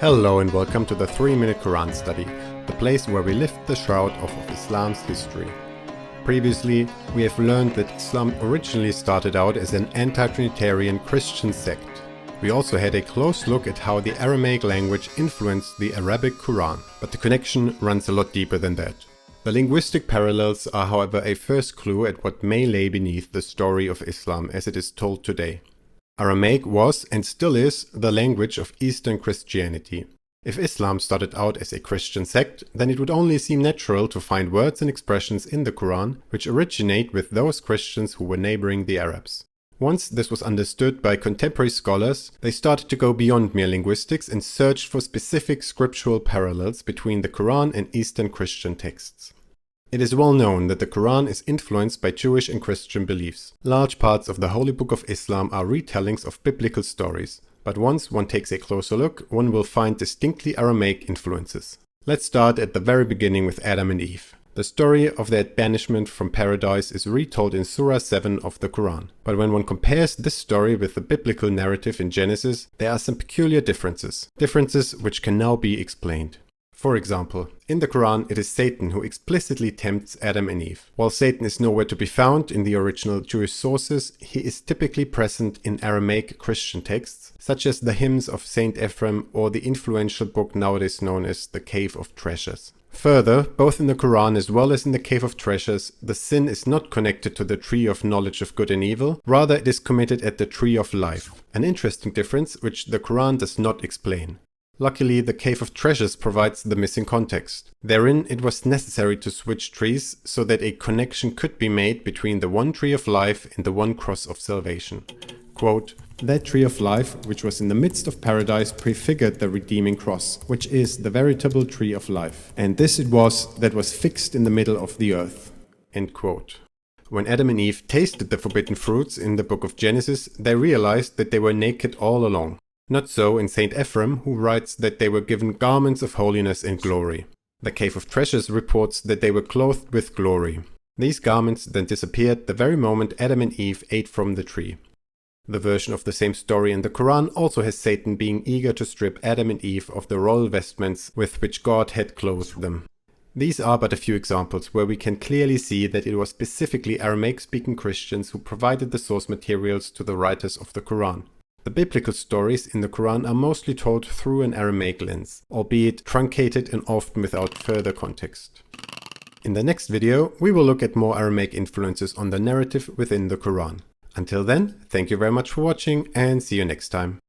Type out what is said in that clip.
Hello and welcome to the 3-Minute Quran Study, the place where we lift the shroud off of Islam's history. Previously, we have learned that Islam originally started out as an anti-Trinitarian Christian sect. We also had a close look at how the Aramaic language influenced the Arabic Quran, but the connection runs a lot deeper than that. The linguistic parallels are, however, a first clue at what may lay beneath the story of Islam as it is told today. Aramaic was, and still is, the language of Eastern Christianity. If Islam started out as a Christian sect, then it would only seem natural to find words and expressions in the Quran which originate with those Christians who were neighboring the Arabs. Once this was understood by contemporary scholars, they started to go beyond mere linguistics and searched for specific scriptural parallels between the Quran and Eastern Christian texts. It is well known that the Quran is influenced by Jewish and Christian beliefs. Large parts of the Holy Book of Islam are retellings of biblical stories, but once one takes a closer look, one will find distinctly Aramaic influences. Let's start at the very beginning with Adam and Eve. The story of their banishment from paradise is retold in Surah 7 of the Quran. But when one compares this story with the biblical narrative in Genesis, there are some peculiar differences which can now be explained. For example, in the Quran it is Satan who explicitly tempts Adam and Eve. While Satan is nowhere to be found in the original Jewish sources, he is typically present in Aramaic Christian texts, such as the hymns of Saint Ephrem or the influential book nowadays known as the Cave of Treasures. Further, both in the Quran as well as in the Cave of Treasures, the sin is not connected to the tree of knowledge of good and evil, rather it is committed at the tree of life. An interesting difference which the Quran does not explain. Luckily, the Cave of Treasures provides the missing context. Therein, it was necessary to switch trees so that a connection could be made between the one tree of life and the one cross of salvation. Quote, "That tree of life, which was in the midst of paradise, prefigured the redeeming cross, which is the veritable tree of life. And this it was that was fixed in the middle of the earth." End quote. When Adam and Eve tasted the forbidden fruits in the book of Genesis, they realized that they were naked all along. Not so in Saint Ephrem, who writes that they were given garments of holiness and glory. The Cave of Treasures reports that they were clothed with glory. These garments then disappeared the very moment Adam and Eve ate from the tree. The version of the same story in the Quran also has Satan being eager to strip Adam and Eve of the royal vestments with which God had clothed them. These are but a few examples where we can clearly see that it was specifically Aramaic-speaking Christians who provided the source materials to the writers of the Quran. The biblical stories in the Quran are mostly told through an Aramaic lens, albeit truncated and often without further context. In the next video, we will look at more Aramaic influences on the narrative within the Quran. Until then, thank you very much for watching and see you next time.